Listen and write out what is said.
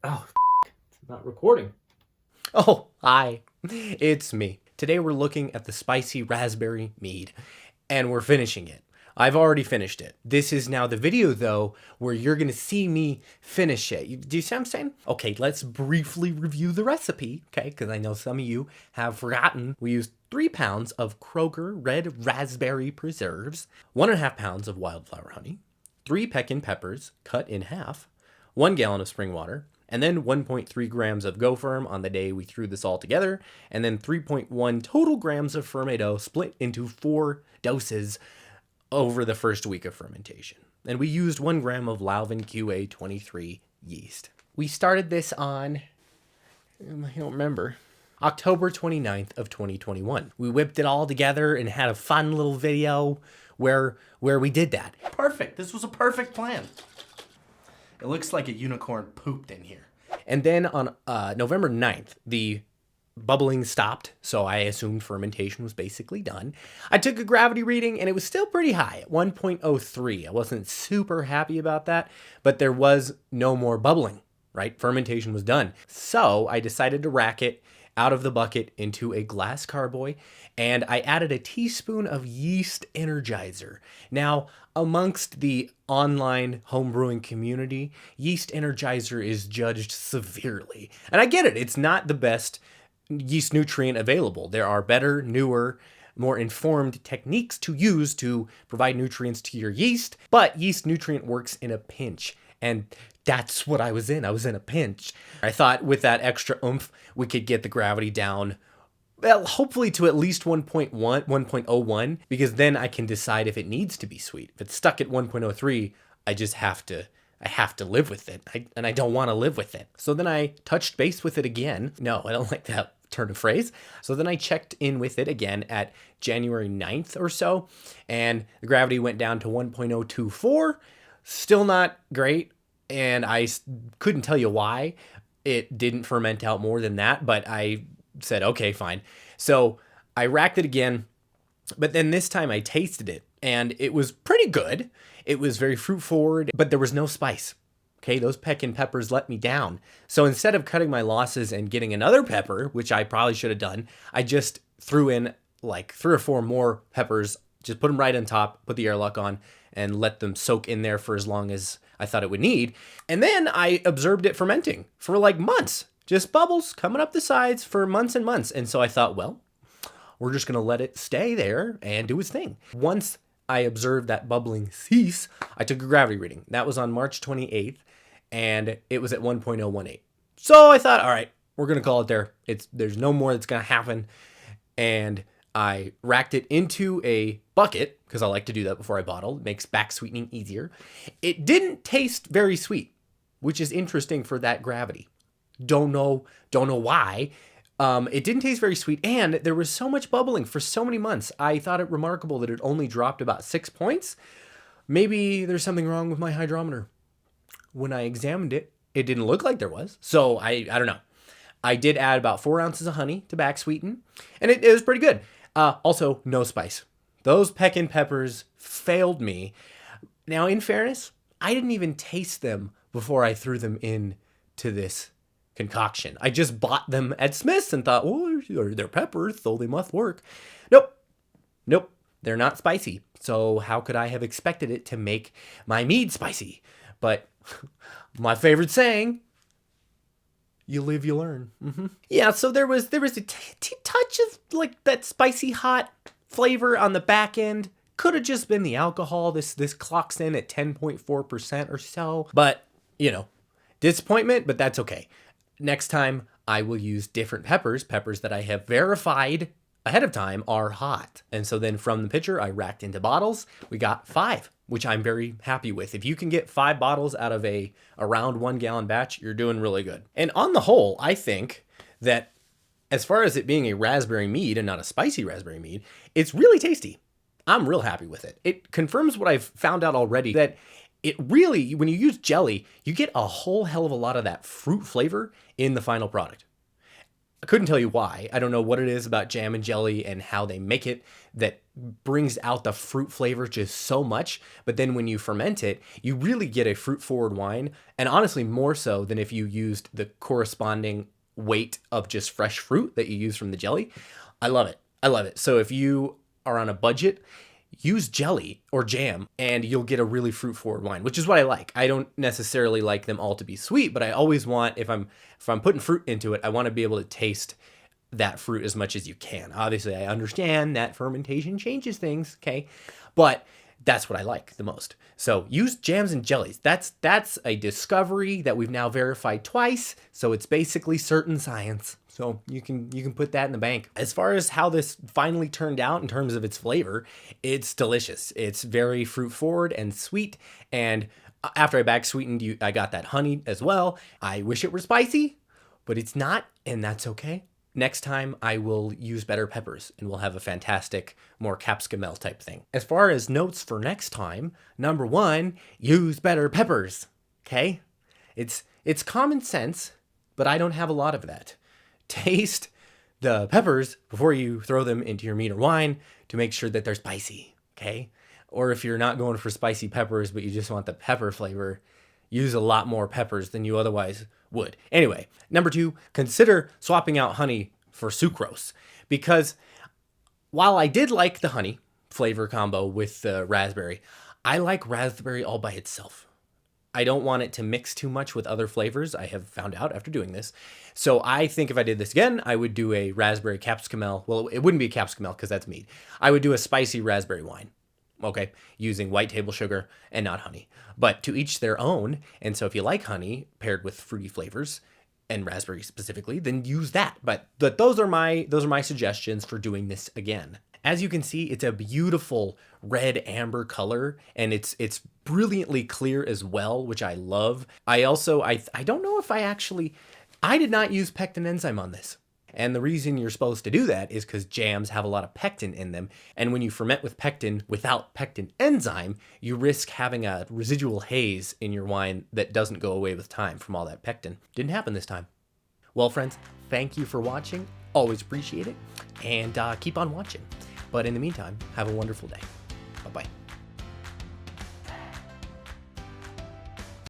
Oh, it's not recording. Oh, hi. It's me. Today we're looking at the spicy raspberry mead, and we're finishing it. I've already finished it. This is now the video, though, where you're going to see me finish it. Do you see what I'm saying? Okay, let's briefly review the recipe, okay? Because I know some of you have forgotten. We used 3 pounds of Kroger red raspberry preserves, 1.5 pounds of wildflower honey, 3 peckin peppers cut in half, 1 gallon of spring water, and then 1.3 grams of Go Firm on the day we threw this all together, and then 3.1 total grams of fermento split into 4 doses over the first week of fermentation. And we used 1 gram of Lalvin QA23 yeast. We started this on, I don't remember, October 29th of 2021. We whipped it all together and had a fun little video where we did that. Perfect. This was a perfect plan. It looks like a unicorn pooped in here. And then on November 9th, the bubbling stopped, so I assumed fermentation was basically done. I took a gravity reading, and it was still pretty high at 1.03. I wasn't super happy about that, but there was no more bubbling, right? Fermentation was done. So I decided to rack it out of the bucket into a glass carboy, and I added a teaspoon of Yeast Energizer. Now, amongst the online homebrewing community, Yeast Energizer is judged severely. And I get it, it's not the best yeast nutrient available. There are better, newer, more informed techniques to use to provide nutrients to your yeast, but yeast nutrient works in a pinch. And that's what I was in. I was in a pinch. I thought with that extra oomph, we could get the gravity down, well, hopefully to at least 1.01, because then I can decide if it needs to be sweet. If it's stuck at 1.03, I have to live with it. And I don't want to live with it. So then I touched base with it again. No, I don't like that turn of phrase. So then I checked in with it again at January 9th or so, and the gravity went down to 1.024. Still not great, and I couldn't tell you why it didn't ferment out more than that, but I said, okay, fine. So I racked it again, but then this time I tasted it, and it was pretty good. It was very fruit forward, but there was no spice. Okay, those peckin peppers let me down. So instead of cutting my losses and getting another pepper, which I probably should have done, I just threw in like 3 or 4 more peppers, just put them right on top, put the airlock on, and let them soak in there for as long as I thought it would need. And then I observed it fermenting for like months, just bubbles coming up the sides for months and months. And so I thought, well, we're just gonna let it stay there and do its thing. Once I observed that bubbling cease, I took a gravity reading. That was on March 28th, and it was at 1.018. So I thought, all right, we're gonna call it there. There's no more that's gonna happen. And I racked it into a bucket, because I like to do that before I bottle. It makes back sweetening easier. It didn't taste very sweet, which is interesting for that gravity. Don't know why. It didn't taste very sweet, and there was so much bubbling for so many months. I thought it remarkable that it only dropped about 6 points. Maybe there's something wrong with my hydrometer. When I examined it, it didn't look like there was. So I don't know. I did add about 4 ounces of honey to back sweeten, and it was pretty good. Also, no spice. Those peckin peppers failed me. Now, in fairness, I didn't even taste them before I threw them in to this concoction. I just bought them at Smith's and thought, oh, they're peppers, so they must work. Nope, they're not spicy. So how could I have expected it to make my mead spicy? But my favorite saying, you live, you learn. Yeah, so there was a touch of like that spicy hot flavor on the back end. Could have just been the alcohol. This clocks in at 10.4% or so. But, disappointment, but that's okay. Next time I will use different peppers that I have verified ahead of time are hot. And so then from the pitcher, I racked into bottles. We got 5, which I'm very happy with. If you can get 5 bottles out of a around 1 gallon batch, you're doing really good. And on the whole, I think that as far as it being a raspberry mead and not a spicy raspberry mead, it's really tasty. I'm real happy with it. It confirms what I've found out already, that it really, when you use jelly, you get a whole hell of a lot of that fruit flavor in the final product. I couldn't tell you why. I don't know what it is about jam and jelly and how they make it that brings out the fruit flavor just so much. But then when you ferment it, you really get a fruit forward wine. And honestly, more so than if you used the corresponding weight of just fresh fruit that you use from the jelly. I love it. I love it. So if you are on a budget, use jelly or jam and you'll get a really fruit forward wine, which is what I like. I don't necessarily like them all to be sweet, but I always want, if I'm putting fruit into it, I want to be able to taste that fruit as much as you can. Obviously, I understand that fermentation changes things, okay? But that's what I like the most. So use jams and jellies. That's a discovery that we've now verified twice. So it's basically certain science. So you can put that in the bank. As far as how this finally turned out in terms of its flavor, it's delicious. It's very fruit forward and sweet. And after I back sweetened, I got that honey as well. I wish it were spicy, but it's not, and that's okay. Next time I will use better peppers and we'll have a fantastic, more capsicum type thing. As far as notes for next time, number 1, use better peppers. Okay? It's common sense, but I don't have a lot of that. Taste the peppers before you throw them into your mead or wine to make sure that they're spicy. Okay? Or if you're not going for spicy peppers, but you just want the pepper flavor, use a lot more peppers than you otherwise would. Anyway, number 2, consider swapping out honey for sucrose, because while I did like the honey flavor combo with the raspberry, I like raspberry all by itself. I don't want it to mix too much with other flavors. I have found out after doing this. So I think if I did this again, I would do a raspberry capsicum. Well, it wouldn't be a capsicum because that's mead. I would do a spicy raspberry wine. Okay, using white table sugar and not honey. But to each their own. And so if you like honey paired with fruity flavors and raspberry specifically, then use that. But those are my suggestions for doing this again. As you can see, it's a beautiful red amber color, and it's brilliantly clear as well, which I love. I don't know if I did not use pectin enzyme on this. And the reason you're supposed to do that is because jams have a lot of pectin in them. And when you ferment with pectin without pectin enzyme, you risk having a residual haze in your wine that doesn't go away with time from all that pectin. Didn't happen this time. Well, friends, thank you for watching. Always appreciate it. And keep on watching. But in the meantime, have a wonderful day.